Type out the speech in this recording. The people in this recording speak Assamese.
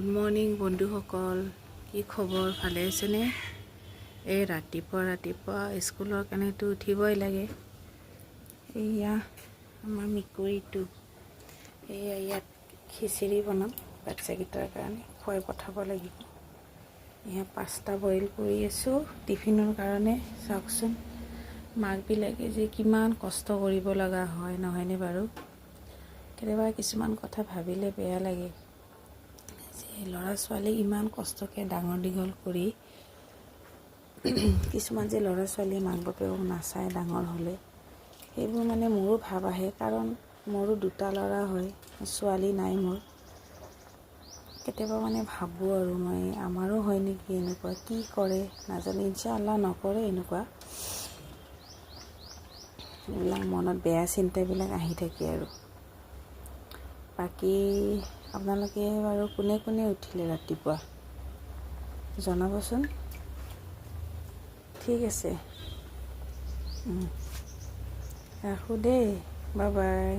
গুড মৰ্নিং বন্ধুসকল, কি খবৰ? ভালে আছেনে? এই ৰাতিপুৱা স্কুলৰ কাৰণেতো উঠিবই লাগে। এয়া আমাৰ মেকুৰীটো, এয়া ইয়াত খিচিৰি বনাম বাচ্চাকেইটাৰ কাৰণে, খুৱাই পঠাব লাগিব। এয়া পাস্তা বইল কৰি আছোঁ টিফিনৰ কাৰণে। চাওকচোন মাকবিলাকে যে কিমান কষ্ট কৰিব লগা হয়, নহয়নে বাৰু? কেতিয়াবা কিছুমান কথা ভাবিলে বেয়া লাগে যে ল'ৰা ছোৱালী ইমান কষ্টকৈ ডাঙৰ দীঘল কৰি কিছুমান যে ল'ৰা ছোৱালীয়ে মাক বাপেকক নাচায় ডাঙৰ হ'লে, সেইবোৰ মানে মোৰো ভাৱ আহে। কাৰণ মোৰো দুটা ল'ৰা হয়, ছোৱালী নাই মোৰ। কেতিয়াবা মানে ভাবোঁ আৰু মই আমাৰো হয় নেকি এনেকুৱা, কি কৰে নাজানো, ইনশাআল্লাহ নকৰে এনেকুৱা। এইবিলাক মনত বেয়া চিন্তাবিলাক আহি থাকে আৰু। বাকী আপোনালোকে বাৰু কোনে কোনে উঠিলে ৰাতিপুৱা জনাবচোন। ঠিক আছে, ৰাখোঁ দেই, বাই বাই।